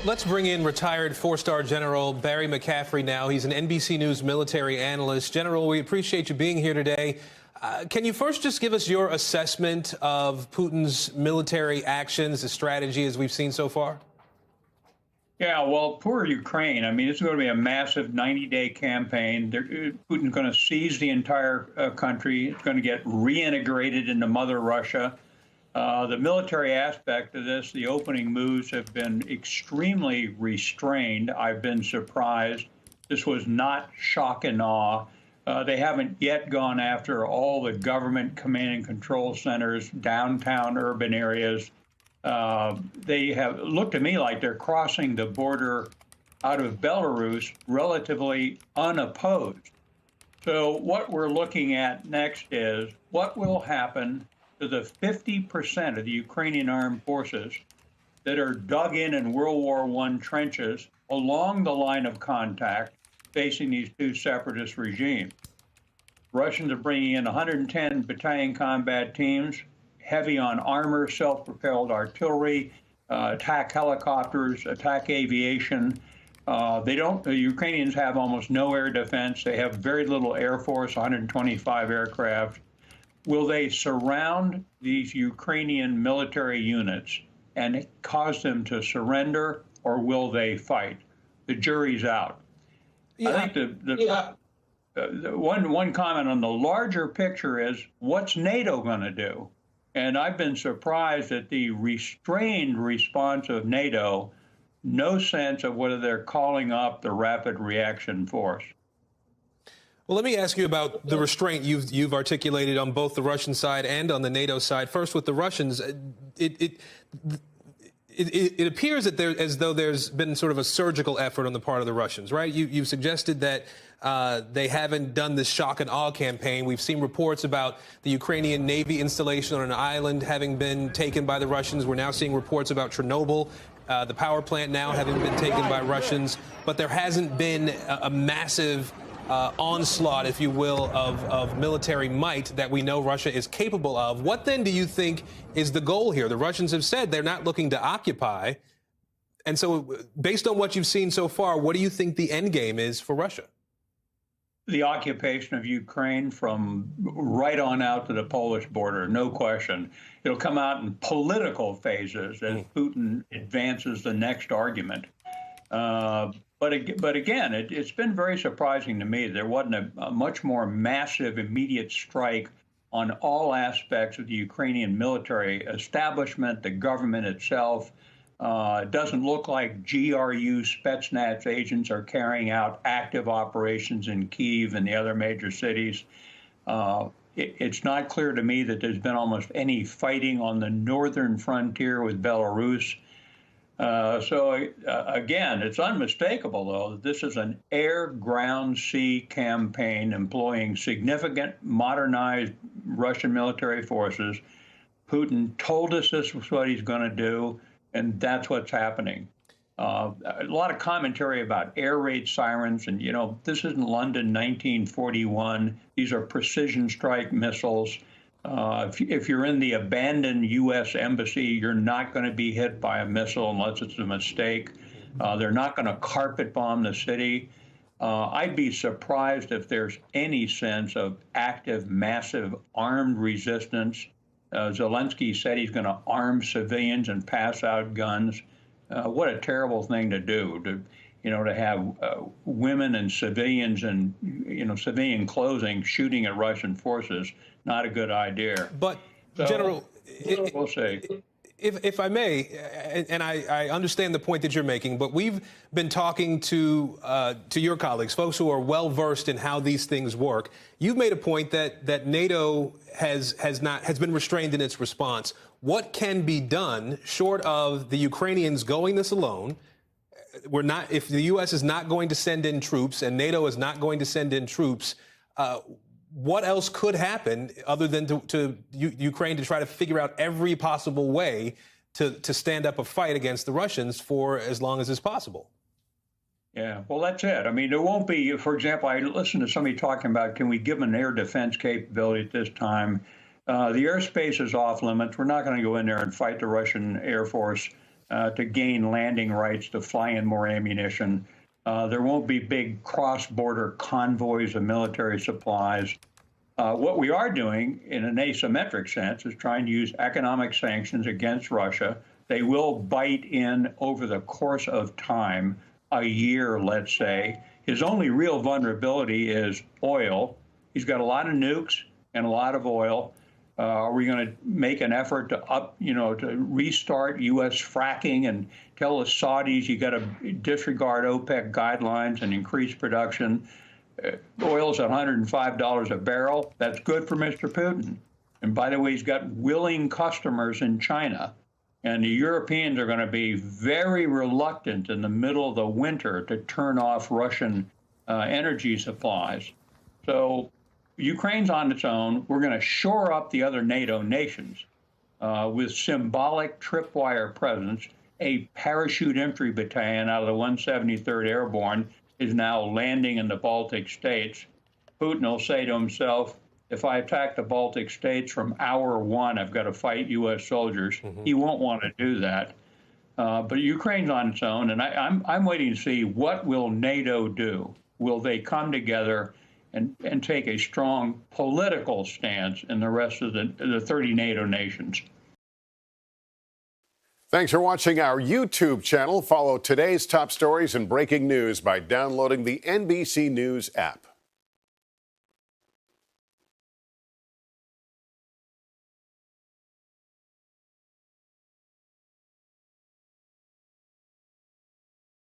Let's bring in retired four-star General Barry McCaffrey now. He's an NBC News military analyst. General, we appreciate you being here today. Can you first just give us your assessment of Putin's military actions, the strategy as we've seen so far? Yeah, well, poor Ukraine. I mean, it's going to be a massive 90-day campaign. Putin's going to seize the entire country. It's going to get reintegrated into Mother Russia. The military aspect of this, the opening moves have been extremely restrained. I've been surprised. This was not shock and awe. They haven't yet gone after all the government command and control centers, downtown urban areas. They have looked to me like they're crossing the border out of Belarus relatively unopposed. So what we're looking at next is what will happen to the 50% of the Ukrainian armed forces that are dug in World War I trenches along the line of contact facing these two separatist regimes. Russians are bringing in 110 battalion combat teams, heavy on armor, self-propelled artillery, attack helicopters, attack aviation. The Ukrainians have almost no air defense. They have very little Air Force, 125 aircraft. Will they surround these Ukrainian military units and cause them to surrender, or will they fight? The jury's out. Yeah. I think one comment on the larger picture is, what's NATO going to do? And I've been surprised at the restrained response of NATO, no sense of whether they're calling up the rapid reaction force. Well, let me ask you about the restraint you've articulated on both the Russian side and on the NATO side. First, with the Russians, it appears that as though there's been sort of a surgical effort on the part of the Russians, right? You've suggested that they haven't done this shock and awe campaign. We've seen reports about the Ukrainian Navy installation on an island having been taken by the Russians. We're now seeing reports about Chernobyl, the power plant now having been taken by Russians. But there hasn't been a massive onslaught, if you will, of military might that we know Russia is capable of. What then do you think is the goal here? The Russians have said they're not looking to occupy. And so based on what you've seen so far, what do you think the end game is for Russia? The occupation of Ukraine from right on out to the Polish border, no question. It'll come out in political phases as Putin advances the next argument. But again, it's been very surprising to me. There wasn't a much more massive immediate strike on all aspects of the Ukrainian military establishment, the government itself. It doesn't look like GRU Spetsnaz agents are carrying out active operations in Kyiv and the other major cities. It's not clear to me that there's been almost any fighting on the northern frontier with Belarus. Again, it's unmistakable, though, that this is an air, ground, sea campaign employing significant modernized Russian military forces. Putin told us this was what he's going to do, and that's what's happening. A lot of commentary about air raid sirens, and, you know, this isn't London 1941. These are precision strike missiles. If you're in the abandoned U.S. embassy, you're not going to be hit by a missile unless it's a mistake. They're not going to carpet bomb the city. I'd be surprised if there's any sense of active, massive armed resistance. Zelensky said he's going to arm civilians and pass out guns. What a terrible thing to do, to have women and civilians in, civilian clothing shooting at Russian forces. Not a good idea. But, so, General, we'll see. If I may, and I understand the point that you're making, but we've been talking to your colleagues, folks who are well versed in how these things work. You've made a point that NATO has been restrained in its response. What can be done short of the Ukrainians going this alone? If the U.S. is not going to send in troops and NATO is not going to send in troops, what else could happen other than to Ukraine to try to figure out every possible way to stand up a fight against the Russians for as long as is possible? Yeah, well, that's it. I mean, there won't be, for example, I listened to somebody talking about, can we give them an air defense capability at this time? The airspace is off limits. We're not going to go in there and fight the Russian Air Force. to gain landing rights to fly in more ammunition. There won't be big cross-border convoys of military supplies. What we are doing in an asymmetric sense is trying to use economic sanctions against Russia. They will bite in over the course of time, a year, let's say. His only real vulnerability is oil. He's got a lot of nukes and a lot of oil. Are we going to make an effort to restart U.S. fracking and tell the Saudis you got to disregard OPEC guidelines and increase production? Oil's at $105 a barrel. That's good for Mr. Putin. And by the way, he's got willing customers in China. And the Europeans are going to be very reluctant in the middle of the winter to turn off Russian energy supplies. So Ukraine's on its own. We're going to shore up the other NATO nations with symbolic tripwire presence. A parachute infantry battalion out of the 173rd Airborne is now landing in the Baltic states. Putin will say to himself, if I attack the Baltic states from hour one, I've got to fight U.S. soldiers. He won't want to do that. But Ukraine's on its own, and I'm waiting to see what will NATO do. Will they come together and take a strong political stance in the rest of the 30 NATO nations? Thanks for watching our YouTube channel. Follow today's top stories and breaking news by downloading the NBC News app.